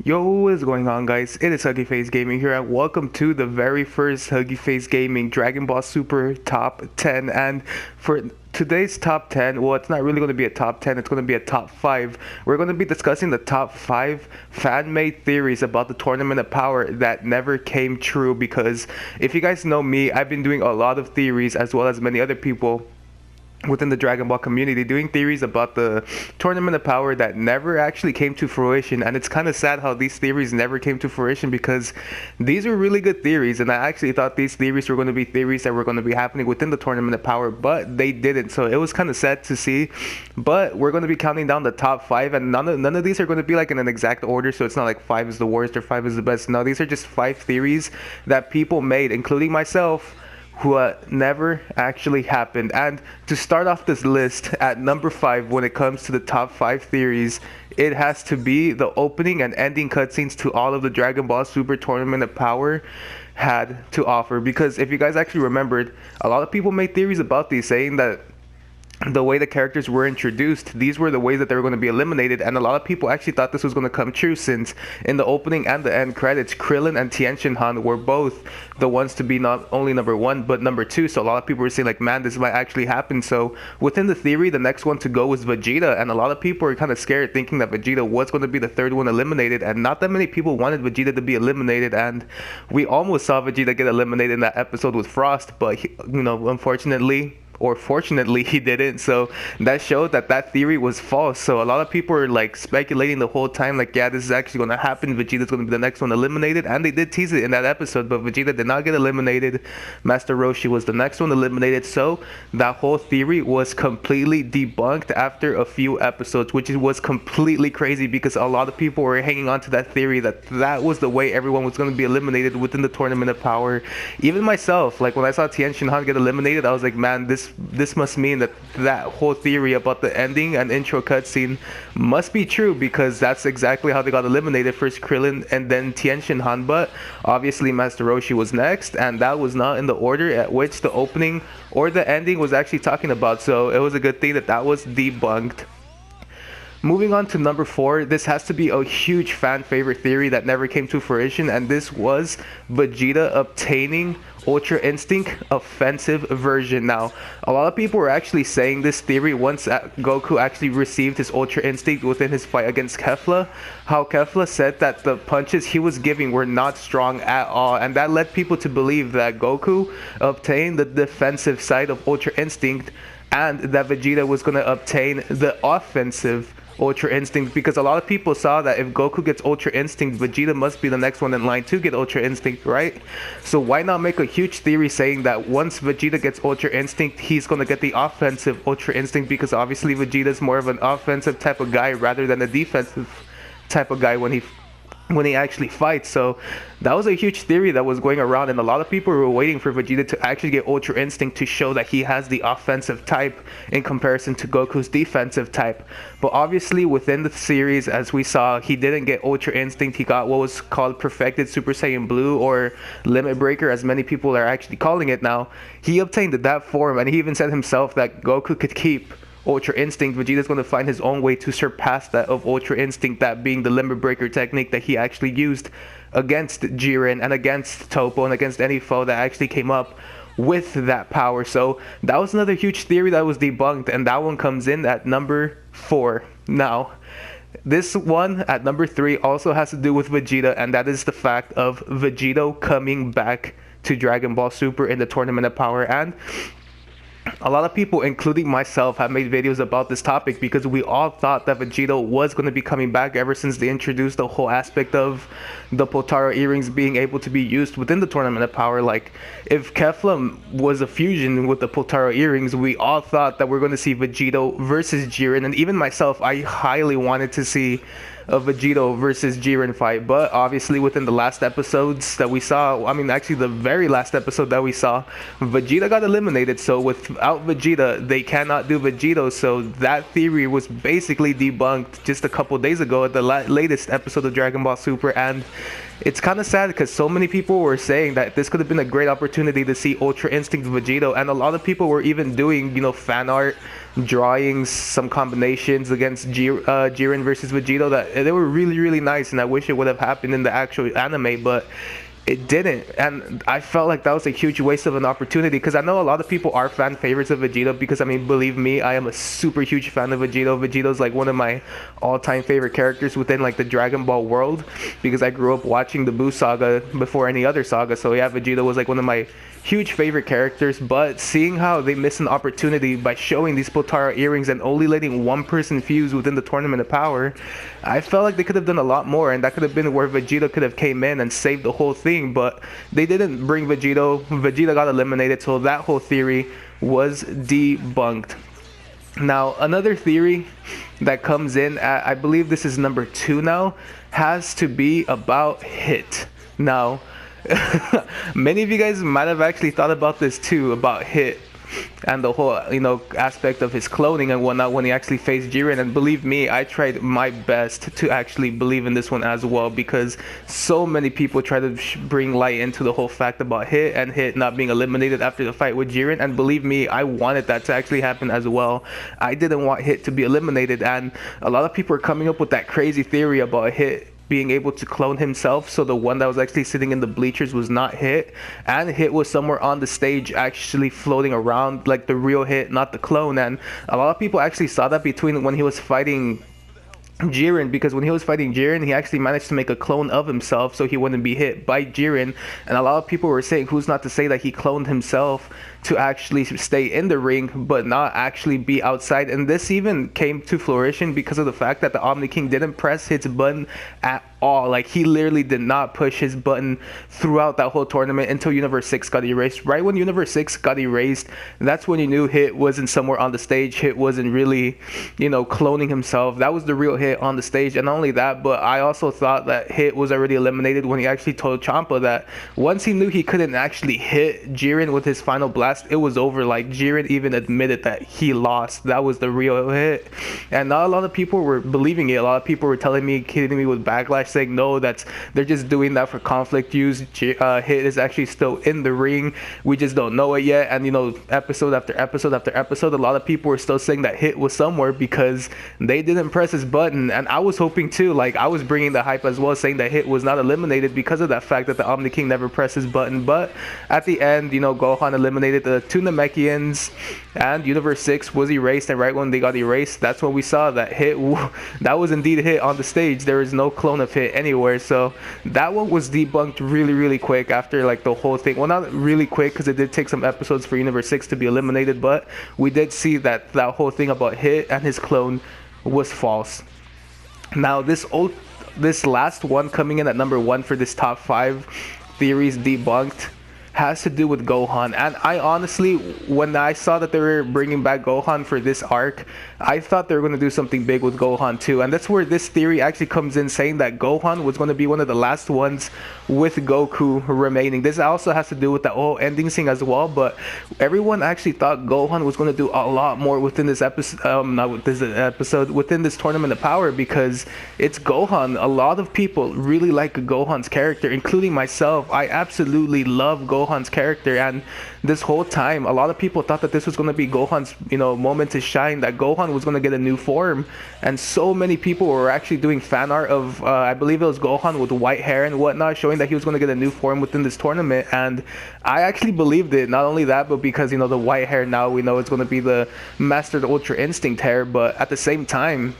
Yo, what is going on, guys? It is Huggy Face Gaming here, and welcome to the very first Huggy Face Gaming Dragon Ball Super Top 10. And for today's top 10, well, it's not really going to be a top 10, it's going to be a top 5. We're going to be discussing the top 5 fan-made theories about the Tournament of Power that never came true, because if you guys know me, I've been doing a lot of theories, as well as many other people within the Dragon Ball community, doing theories about the Tournament of Power that never actually came to fruition. And it's kind of sad how these theories never came to fruition, because these were really good theories, and I actually thought these theories were going to be theories that were going to be happening within the Tournament of Power, but they didn't. So it was kind of sad to see. But we're going to be counting down the top 5, and none of these are going to be like in an exact order, so it's not like 5 is the worst or 5 is the best. No, these are just 5 theories that people made, including myself, who never actually happened. And to start off this list at number 5, when it comes to the top 5 theories, it has to be the opening and ending cutscenes to all of the Dragon Ball Super Tournament of Power had to offer. Because if you guys actually remembered, a lot of people made theories about these, saying that the way the characters were introduced, these were the ways that they were going to be eliminated, and a lot of people actually thought this was going to come true, since in the opening and the end credits, Krillin and Tien Han were both the ones to be not only number 1 but number 2. So a lot of people were saying like, man, this might actually happen. So within the theory, the next one to go was Vegeta, and a lot of people were kind of scared, thinking that Vegeta was going to be the third one eliminated, and not that many people wanted Vegeta to be eliminated. And we almost saw Vegeta get eliminated in that episode with Frost, but unfortunately, or fortunately, he didn't. So that showed that that theory was false. So a lot of people were like speculating the whole time, like, yeah, this is actually going to happen, Vegeta's going to be the next one eliminated. And they did tease it in that episode, but Vegeta did not get eliminated. Master Roshi was the next one eliminated. So that whole theory was completely debunked after a few episodes, which was completely crazy, because a lot of people were hanging on to that theory that that was the way everyone was going to be eliminated within the Tournament of Power. Even myself, like when I saw Tien Han get eliminated, I was like, man, this must mean that that whole theory about the ending and intro cutscene must be true, because that's exactly how they got eliminated. First Krillin and then Tien Han, but obviously Master Roshi was next, and that was not in the order at which the opening or the ending was actually talking about. So it was a good thing that that was debunked. Moving on to number 4, this has to be a huge fan favorite theory that never came to fruition, and this was Vegeta obtaining Ultra Instinct offensive version. Now, a lot of people were actually saying this theory once Goku actually received his Ultra Instinct within his fight against Kefla, how Kefla said that the punches he was giving were not strong at all, and that led people to believe that Goku obtained the defensive side of Ultra Instinct, and that Vegeta was going to obtain the offensive Ultra Instinct, because a lot of people saw that if Goku gets Ultra Instinct, Vegeta must be the next one in line to get Ultra Instinct, right? So why not make a huge theory saying that once Vegeta gets Ultra Instinct, he's going to get the offensive Ultra Instinct, because obviously Vegeta's more of an offensive type of guy rather than a defensive type of guy when he actually fights. So that was a huge theory that was going around, and a lot of people were waiting for Vegeta to actually get Ultra Instinct to show that he has the offensive type in comparison to Goku's defensive type. But obviously within the series, as we saw, he didn't get Ultra Instinct. He got what was called Perfected Super Saiyan Blue, or Limit Breaker as many people are actually calling it now. He obtained that form, and he even said himself that Goku could keep Ultra Instinct. Vegeta's going to find his own way to surpass that of Ultra Instinct, that being the Limit Breaker technique that he actually used against Jiren and against Toppo and against any foe that actually came up with that power. So that was another huge theory that was debunked, and that one comes in at number 4. Now, this one at number 3 also has to do with Vegeta, and that is the fact of Vegeta coming back to Dragon Ball Super in the Tournament of Power. And a lot of people, including myself, have made videos about this topic, because we all thought that Vegeta was going to be coming back ever since they introduced the whole aspect of the Potara earrings being able to be used within the Tournament of Power. Like, if Kefla was a fusion with the Potara earrings, we all thought that we're going to see Vegeta versus Jiren, and even myself, I highly wanted to see a Vegeta versus Jiren fight. But obviously within the last episodes that we saw, I mean actually the very last episode that we saw, Vegeta got eliminated. So without Vegeta, they cannot do Vegeta. So that theory was basically debunked just a couple days ago at the latest episode of Dragon Ball Super. And it's kind of sad because so many people were saying that this could have been a great opportunity to see Ultra Instinct Vegito, and a lot of people were even doing, fan art, drawings, some combinations against Jiren versus Vegito that they were really, really nice, and I wish it would have happened in the actual anime, but it didn't, and I felt like that was a huge waste of an opportunity because I know a lot of people are fan favorites of Vegeta because, I mean, believe me, I am a super huge fan of Vegito. Vegeto's like one of my all-time favorite characters within like the Dragon Ball world because I grew up watching the Buu saga before any other saga, so yeah, Vegeta was like one of my huge favorite characters. But seeing how they missed an opportunity by showing these Potara earrings and only letting one person fuse within the Tournament of Power, I felt like they could have done a lot more, and that could have been where Vegeta could have came in and saved the whole thing, but they didn't bring Vegito. Vegeta got eliminated, so that whole theory was debunked. Now, another theory that comes in at, I believe this is number 2 now, has to be about Hit. Now, many of you guys might have actually thought about this too, about Hit and the whole aspect of his cloning and whatnot when he actually faced Jiren, and believe me, I tried my best to actually believe in this one as well because so many people try to bring light into the whole fact about Hit and Hit not being eliminated after the fight with Jiren, and believe me, I wanted that to actually happen as well. I didn't want Hit to be eliminated, and a lot of people are coming up with that crazy theory about Hit being able to clone himself, so the one that was actually sitting in the bleachers was not Hit, and Hit was somewhere on the stage actually floating around like the real Hit, not the clone. And a lot of people actually saw that between when he was fighting Jiren, because when he was fighting Jiren, he actually managed to make a clone of himself so he wouldn't be hit by Jiren, and a lot of people were saying who's not to say that he cloned himself to actually stay in the ring but not actually be outside. And this even came to fruition because of the fact that the Omni King didn't press his button at all. Like, he literally did not push his button throughout that whole tournament until Universe 6 got erased. Right when Universe 6 got erased, that's when you knew Hit wasn't somewhere on the stage. Hit wasn't really, cloning himself. That was the real Hit on the stage. And not only that, but I also thought that Hit was already eliminated when he actually told Champa that once he knew he couldn't actually hit Jiren with his final blast, it was over. Like, Jiren even admitted that he lost. That was the real Hit. And not a lot of people were believing it. A lot of people were telling me, kidding me with Backlash, saying no, they're just doing that for conflict use. Hit is actually still in the ring, we just don't know it yet. And episode after episode after episode, a lot of people were still saying that Hit was somewhere because they didn't press his button. And I was hoping too, like, I was bringing the hype as well, saying that Hit was not eliminated because of that fact that the Omni King never pressed his button. But at the end, Gohan eliminated the two Namekians and Universe 6 was erased, and right when they got erased, that's when we saw that Hit that was indeed Hit on the stage. There is no clone of Hit anywhere. So that one was debunked really, really quick after like the whole thing. Well, not really quick because it did take some episodes for Universe 6 to be eliminated, but we did see that whole thing about Hit and his clone was false. Now this last one coming in at number 1 for this top 5 theories debunked has to do with Gohan. And I honestly, when I saw that they were bringing back Gohan for this arc, I thought they were going to do something big with Gohan too. And that's where this theory actually comes in, saying that Gohan was going to be one of the last ones with Goku remaining. This also has to do with the whole ending scene as well, but everyone actually thought Gohan was going to do a lot more within this episode, within this Tournament of Power, because it's Gohan. A lot of people really like Gohan's character, including myself. I absolutely love Gohan's character, and this whole time a lot of people thought that this was going to be Gohan's moment to shine, that Gohan was going to get a new form. And so many people were actually doing fan art of I believe it was Gohan with white hair and whatnot, showing that he was going to get a new form within this tournament. And I actually believed it. Not only that, but because the white hair, now we know it's going to be the Mastered Ultra Instinct hair, but at the same time,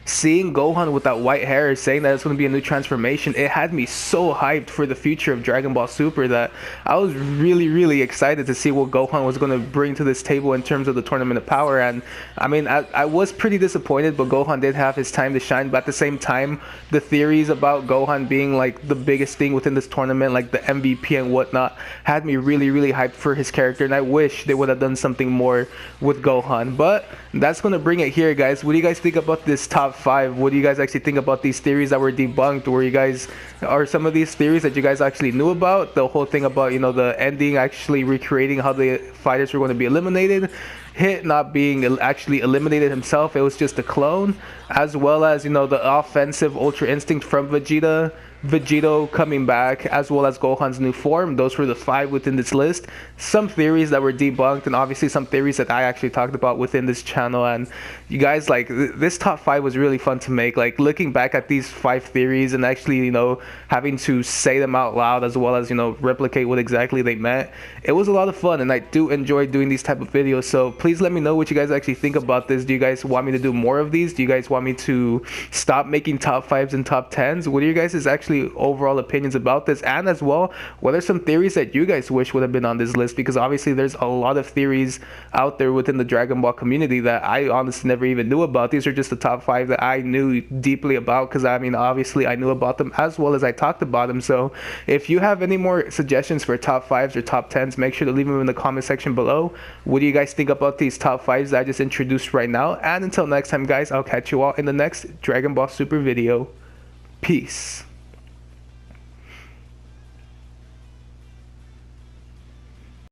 seeing Gohan with that white hair, saying that it's going to be a new transformation, it had me so hyped for the future of Dragon Ball Super that I was really, really excited to see what Gohan was going to bring to this table in terms of the Tournament of Power. And I mean, I was pretty disappointed, but Gohan did have his time to shine. But at the same time, the theories about Gohan being like the biggest thing within this tournament, like the MVP and whatnot, had me really, really hyped for his character, and I wish they would have done something more with Gohan. But that's going to bring it here, guys. What do you guys think about this top 5? What do you guys actually think about these theories that were debunked? Are some of these theories that you guys actually knew about? The whole thing about the ending actually recreating how the fighters were going to be eliminated, Hit not being actually eliminated himself, it was just a clone, as well as the offensive Ultra Instinct from Vegeta Vegeta coming back, as well as Gohan's new form. Those were the 5 within this list. Some theories that were debunked, and obviously some theories that I actually talked about within this channel. And you guys, like, this top 5 was really fun to make. Like, looking back at these 5 theories and actually, you know, having to say them out loud, as well as, you know, replicate what exactly they meant, it was a lot of fun, and I do enjoy doing these type of videos. So please let me know what you guys actually think about this. Do you guys want me to do more of these? Do you guys want me to stop making top 5s and top 10s? What are you guys' actually overall opinions about this? And as well, what are some theories that you guys wish would have been on this list? Because obviously there's a lot of theories out there within the Dragon Ball community that I honestly never even knew about. These are just the top 5 that I knew deeply about, because I mean, obviously I knew about them as well as I talked about them. So if you have any more suggestions for top 5s or top 10s, make sure to leave them in the comment section below. What do you guys think about these top 5s that I just introduced right now? And until next time, guys, I'll catch you all in the next Dragon Ball Super video. Peace.